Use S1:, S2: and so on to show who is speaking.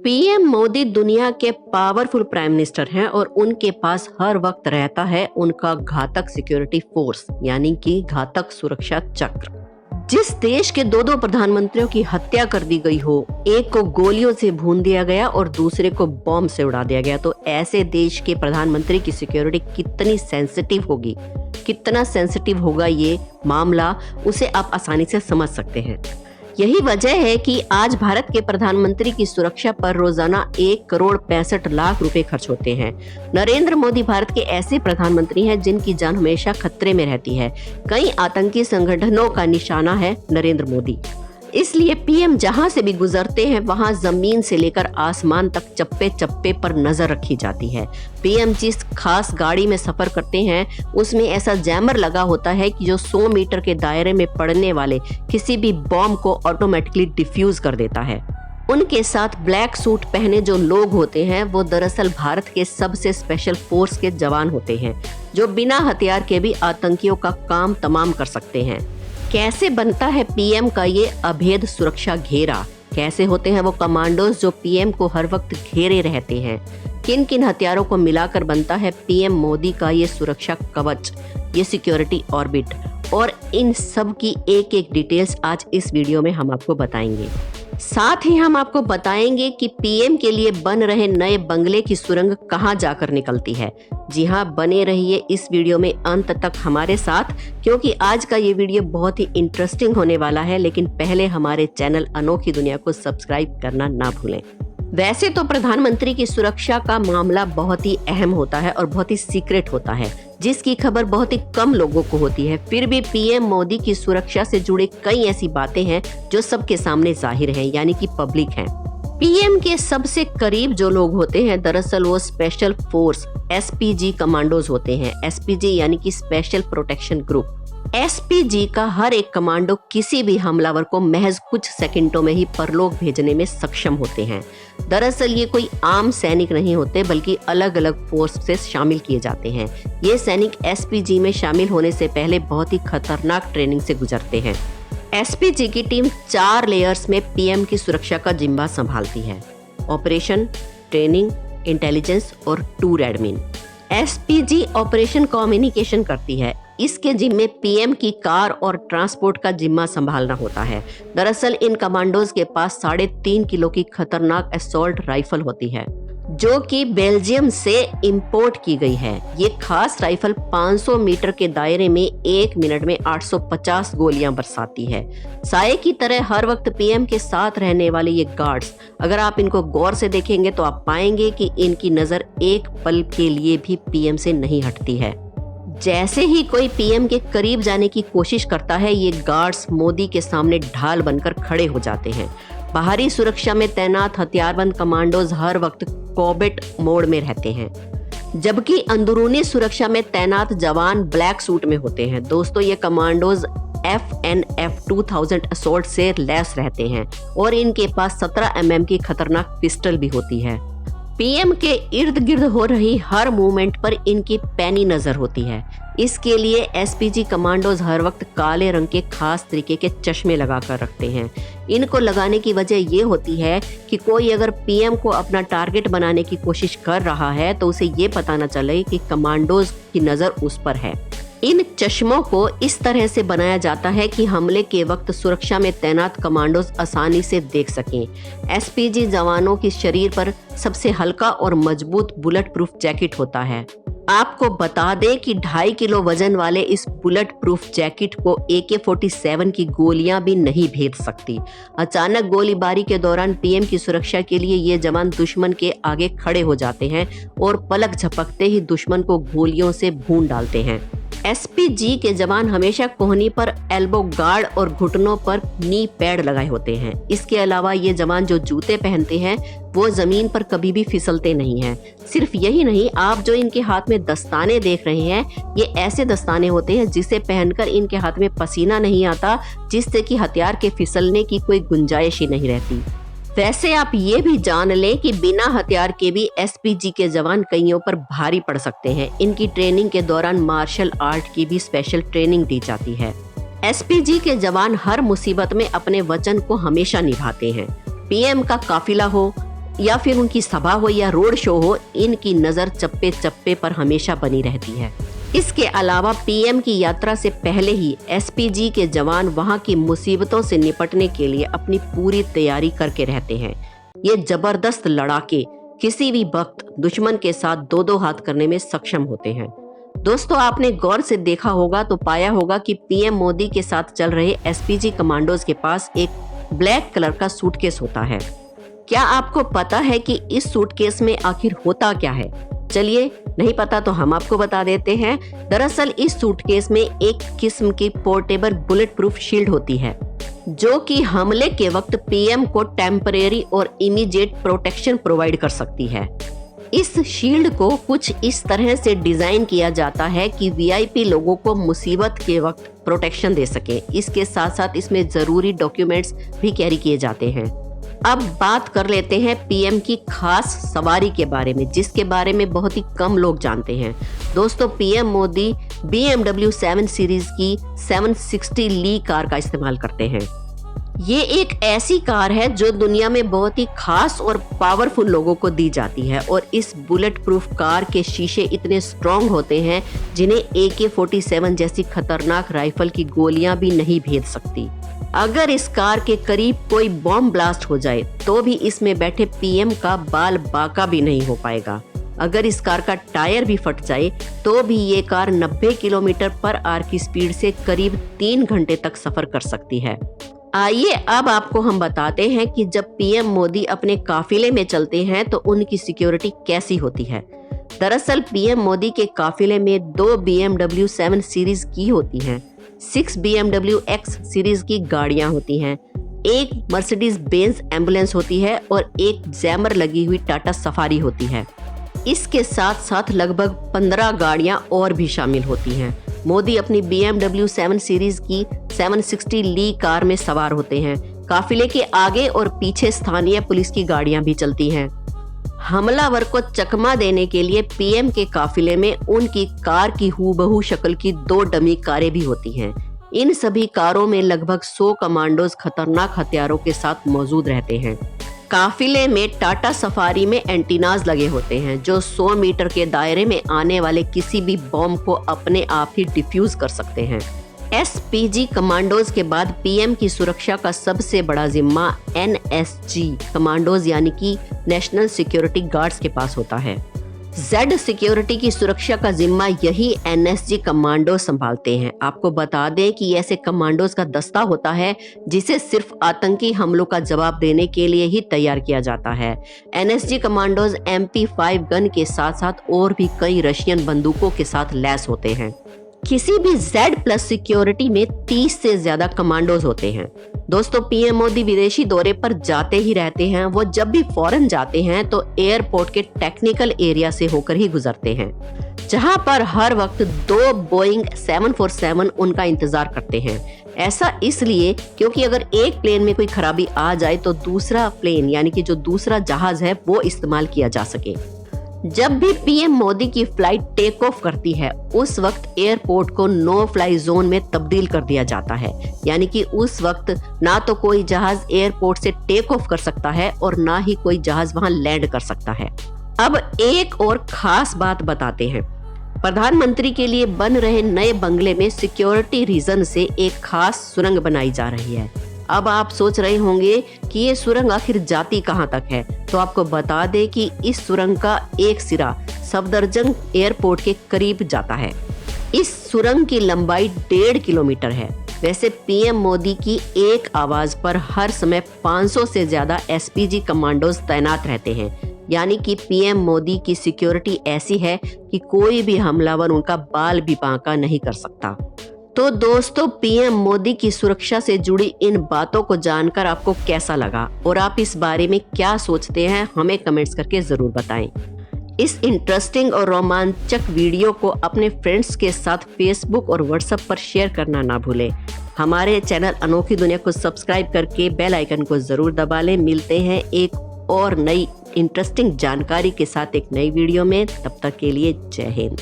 S1: PM Modi दुनिया के powerful prime minister हैं और उनके पास हर वक्त रहता है उनका घातक सिक्योरिटी फोर्स यानी कि घातक सुरक्षा चक्र। जिस देश के दो प्रधानमंत्रियों की हत्या कर दी गई हो, एक को गोलियों से भून दिया गया और दूसरे को बॉम्ब से उड़ा दिया गया, तो ऐसे देश के प्रधानमंत्री की सिक्योरिटी कितनी सेंसिटिव होगी, कितना सेंसिटिव होगा ये मामला, उसे आप आसानी से समझ सकते हैं। यही वजह है कि आज भारत के प्रधानमंत्री की सुरक्षा पर रोजाना 1,65,00,000 रुपए खर्च होते हैं। नरेंद्र मोदी भारत के ऐसे प्रधानमंत्री हैं जिनकी जान हमेशा खतरे में रहती है। कई आतंकी संगठनों का निशाना है नरेंद्र मोदी। इसलिए पीएम जहां से भी गुजरते हैं वहां जमीन से लेकर आसमान तक चप्पे चप्पे पर नजर रखी जाती है। पीएम जिस खास गाड़ी में सफर करते हैं उसमें ऐसा जैमर लगा होता है कि जो 100 मीटर के दायरे में पड़ने वाले किसी भी बॉम्ब को ऑटोमेटिकली डिफ्यूज कर देता है। उनके साथ ब्लैक सूट पहने जो लोग होते हैं वो दरअसल भारत के सबसे स्पेशल फोर्स के जवान होते हैं, जो बिना हथियार के भी आतंकियों का काम तमाम कर सकते हैं। कैसे बनता है पीएम का ये अभेद सुरक्षा घेरा? कैसे होते हैं वो कमांडोज जो पीएम को हर वक्त घेरे रहते हैं? किन किन हथियारों को मिलाकर बनता है पीएम मोदी का ये सुरक्षा कवच, ये सिक्योरिटी ऑर्बिट? और इन सब की एक एक डिटेल्स आज इस वीडियो में हम आपको बताएंगे। साथ ही हम आपको बताएंगे कि पीएम के लिए बन रहे नए बंगले की सुरंग कहां जाकर निकलती है। जी हां, बने रहिए इस वीडियो में अंत तक हमारे साथ, क्योंकि आज का ये वीडियो बहुत ही इंटरेस्टिंग होने वाला है। लेकिन पहले हमारे चैनल अनोखी दुनिया को सब्सक्राइब करना ना भूलें। वैसे तो प्रधानमंत्री की सुरक्षा का मामला बहुत ही अहम होता है और बहुत ही सीक्रेट होता है, जिसकी खबर बहुत ही कम लोगों को होती है। फिर भी पीएम मोदी की सुरक्षा से जुड़े कई ऐसी बातें हैं जो सबके सामने जाहिर हैं, यानी कि पब्लिक हैं। पीएम के सबसे करीब जो लोग होते हैं दरअसल वो स्पेशल फोर्स एसपीजी कमांडोज होते हैं। एसपीजी यानी कि स्पेशल प्रोटेक्शन ग्रुप। एसपीजी का हर एक कमांडो किसी भी हमलावर को महज कुछ सेकंडों में ही परलोक भेजने में सक्षम होते हैं। दरअसल ये कोई आम सैनिक नहीं होते, बल्कि अलग अलग फोर्स से शामिल किए जाते हैं। ये सैनिक एसपीजी में शामिल होने से पहले बहुत ही खतरनाक ट्रेनिंग से गुजरते हैं। एसपीजी की टीम 4 लेयर्स में पीएम की सुरक्षा का जिम्मा संभालती है: ऑपरेशन, ट्रेनिंग, इंटेलिजेंस और tour admin. SPG operation communication करती है। इसके जिम्मे पीएम की कार और ट्रांसपोर्ट का जिम्मा संभालना होता है। दरअसल इन कमांडोज के पास 3.5 किलो की खतरनाक असॉल्ट राइफल होती है, जो कि बेल्जियम से इंपोर्ट की गई है। ये खास राइफल 500 मीटर के दायरे में 1 मिनट में 850 गोलियां बरसाती है। साये की तरह हर वक्त पीएम के साथ रहने वाले ये गार्ड्स, अगर आप इनको गौर से देखेंगे तो आप पाएंगे कि इनकी नजर एक पल के लिए भी पीएम से नहीं हटती है। जैसे ही कोई पीएम के करीब जाने की कोशिश करता है, ये गार्ड्स मोदी के सामने ढाल बनकर खड़े हो जाते हैं। बाहरी सुरक्षा में तैनात हथियारबंद कमांडोज हर वक्त कॉबेट मोड में रहते हैं, जबकि अंदरूनी सुरक्षा में तैनात जवान ब्लैक सूट में होते हैं। दोस्तों, ये कमांडोज FNF 2000 असॉल्ट से लैस रहते हैं और इनके पास 17 mm की खतरनाक पिस्टल भी होती है। पीएम के इर्द गिर्द हो रही हर मूवमेंट पर इनकी पैनी नजर होती है। इसके लिए एसपीजी कमांडोज हर वक्त काले रंग के खास तरीके के चश्मे लगाकर रखते हैं। इनको लगाने की वजह ये होती है कि कोई अगर पीएम को अपना टारगेट बनाने की कोशिश कर रहा है तो उसे ये पता न चले कि कमांडोज की नजर उस पर है। इन चश्मों को इस तरह से बनाया जाता है कि हमले के वक्त सुरक्षा में तैनात कमांडोज आसानी से देख सकें। एसपीजी जवानों के शरीर पर सबसे हल्का और मजबूत बुलेट प्रूफ जैकेट होता है। आपको बता दें कि 2.5 किलो वजन वाले इस बुलेट प्रूफ जैकेट को AK-47 की गोलियां भी नहीं भेद सकती। अचानक गोलीबारी के दौरान पीएम की सुरक्षा के लिए ये जवान दुश्मन के आगे खड़े हो जाते हैं और पलक झपकते ही दुश्मन को गोलियों से भून डालते हैं। एसपीजी के जवान हमेशा कोहनी पर एल्बो गार्ड और घुटनों पर नी पैड लगाए होते हैं। इसके अलावा ये जवान जो जूते पहनते हैं वो जमीन पर कभी भी फिसलते नहीं हैं। सिर्फ यही नहीं, आप जो इनके हाथ में दस्ताने देख रहे हैं, ये ऐसे दस्ताने होते हैं जिसे पहनकर इनके हाथ में पसीना नहीं आता, जिससे कि हथियार के फिसलने की कोई गुंजाइश ही नहीं रहती। वैसे आप ये भी जान लें कि बिना हथियार के भी एसपीजी के जवान कईयों पर भारी पड़ सकते हैं। इनकी ट्रेनिंग के दौरान मार्शल आर्ट की भी स्पेशल ट्रेनिंग दी जाती है। एसपीजी के जवान हर मुसीबत में अपने वचन को हमेशा निभाते हैं। पीएम का काफिला हो, या फिर उनकी सभा हो या रोड शो हो, इनकी नजर चप्पे चप्पे पर हमेशा बनी रहती है। इसके अलावा पीएम की यात्रा से पहले ही एसपीजी के जवान वहां की मुसीबतों से निपटने के लिए अपनी पूरी तैयारी करके रहते हैं। ये जबरदस्त लड़ाके किसी भी वक्त दुश्मन के साथ दो दो हाथ करने में सक्षम होते हैं। दोस्तों, आपने गौर से देखा होगा तो पाया होगा कि पीएम मोदी के साथ चल रहे एसपीजी कमांडोज के पास एक ब्लैक कलर का सूटकेस होता है। क्या आपको पता है कि इस सूटकेस में आखिर होता क्या है? चलिए, नहीं पता तो हम आपको बता देते हैं। दरअसल इस सूटकेस में एक किस्म की पोर्टेबल बुलेट प्रूफ शील्ड होती है, जो कि हमले के वक्त पीएम को टेम्परेरी और इमीडिएट प्रोटेक्शन प्रोवाइड कर सकती है। इस शील्ड को कुछ इस तरह से डिजाइन किया जाता है कि वीआईपी लोगों को मुसीबत के वक्त प्रोटेक्शन दे सके। इसके साथ साथ इसमें जरूरी डॉक्यूमेंट्स भी कैरी किए जाते हैं। अब बात कर लेते हैं पीएम की खास सवारी के बारे में, जिसके बारे में बहुत ही कम लोग जानते हैं। दोस्तों, पीएम मोदी BMW 7 सीरीज की 760 ली कार का इस्तेमाल करते हैं। ये एक ऐसी कार है जो दुनिया में बहुत ही खास और पावरफुल लोगों को दी जाती है, और इस बुलेट प्रूफ कार के शीशे इतने स्ट्रॉन्ग होते हैं जिन्हें AK-47 जैसी खतरनाक राइफल की गोलियां भी नहीं भेद सकती। अगर इस कार के करीब कोई बॉम्ब ब्लास्ट हो जाए तो भी इसमें बैठे पीएम का बाल बाका भी नहीं हो पाएगा। अगर इस कार का टायर भी फट जाए तो भी ये कार 90 किलोमीटर पर आवर की स्पीड से करीब 3 घंटे तक सफर कर सकती है। आइए अब आपको हम बताते हैं कि जब पीएम मोदी अपने काफिले में चलते हैं तो उनकी सिक्योरिटी कैसी होती है। दरअसल पीएम मोदी के काफिले में 2 BMW 7 सीरीज की होती हैं, 6 BMW X सीरीज की गाड़ियां होती हैं, एक मर्सिडीज बेंज एम्बुलेंस होती है और एक जैमर लगी हुई टाटा सफारी होती है। इसके साथ साथ लगभग 15 गाड़ियां और भी शामिल होती हैं। मोदी अपनी BMW 7 सीरीज की 760 ली कार में सवार होते हैं। काफिले के आगे और पीछे स्थानीय पुलिस की गाड़ियां भी चलती हैं। हमलावर को चकमा देने के लिए पीएम के काफिले में उनकी कार की हूबहू शक्ल की 2 डमी कारें भी होती हैं। इन सभी कारों में लगभग 100 कमांडोज खतरनाक हथियारों के साथ मौजूद रहते हैं। काफिले में टाटा सफारी में एंटीनाज लगे होते हैं जो 100 मीटर के दायरे में आने वाले किसी भी बॉम्ब को अपने आप ही डिफ्यूज कर सकते हैं। एसपीजी कमांडोज के बाद पीएम की सुरक्षा का सबसे बड़ा जिम्मा एनएसजी कमांडोज यानी कि नेशनल सिक्योरिटी गार्ड्स के पास होता है। जेड सिक्योरिटी की सुरक्षा का जिम्मा यही एनएसजी कमांडो संभालते हैं। आपको बता दें कि ऐसे कमांडोज का दस्ता होता है जिसे सिर्फ आतंकी हमलों का जवाब देने के लिए ही तैयार किया जाता है। एनएसजी कमांडोज MP5 गन के साथ साथ और भी कई रशियन बंदूकों के साथ लैस होते हैं। किसी भी Z+ सिक्योरिटी में 30 से ज्यादा कमांडोज होते हैं। दोस्तों, पीएम मोदी विदेशी दौरे पर जाते ही रहते हैं। वो जब भी फॉरेन जाते हैं तो एयरपोर्ट के टेक्निकल एरिया से होकर ही गुजरते हैं, जहां पर हर वक्त 2 बोइंग 747 उनका इंतजार करते हैं। ऐसा इसलिए क्योंकि अगर एक प्लेन में कोई खराबी आ जाए तो दूसरा प्लेन यानी कि जो दूसरा जहाज है वो इस्तेमाल किया जा सके। जब भी पीएम मोदी की फ्लाइट टेक ऑफ करती है उस वक्त एयरपोर्ट को नो फ्लाई जोन में तब्दील कर दिया जाता है, यानी कि उस वक्त ना तो कोई जहाज एयरपोर्ट से टेक ऑफ कर सकता है और ना ही कोई जहाज वहां लैंड कर सकता है। अब एक और खास बात बताते हैं। प्रधानमंत्री के लिए बन रहे नए बंगले में सिक्योरिटी रीजन से एक खास सुरंग बनाई जा रही है। अब आप सोच रहे होंगे कि ये सुरंग आखिर जाती कहां तक है, तो आपको बता दें कि इस सुरंग का एक सिरा सफदरजंग एयरपोर्ट के करीब जाता है। इस सुरंग की लंबाई 1.5 किलोमीटर है। वैसे पीएम मोदी की एक आवाज पर हर समय 500 से ज्यादा एसपीजी कमांडोज तैनात रहते हैं, यानी कि पीएम मोदी की सिक्योरिटी ऐसी है कि कोई भी हमलावर उनका बाल भी बांका नहीं कर सकता। तो दोस्तों, पीएम मोदी की सुरक्षा से जुड़ी इन बातों को जानकर आपको कैसा लगा और आप इस बारे में क्या सोचते हैं, हमें कमेंट्स करके जरूर बताएं। इस इंटरेस्टिंग और रोमांचक वीडियो को अपने फ्रेंड्स के साथ फेसबुक और व्हाट्सएप पर शेयर करना ना भूलें। हमारे चैनल अनोखी दुनिया को सब्सक्राइब करके बेल आइकन को जरूर दबा लें। मिलते हैं एक और नई इंटरेस्टिंग जानकारी के साथ एक नई वीडियो में। तब तक के लिए जय हिंद।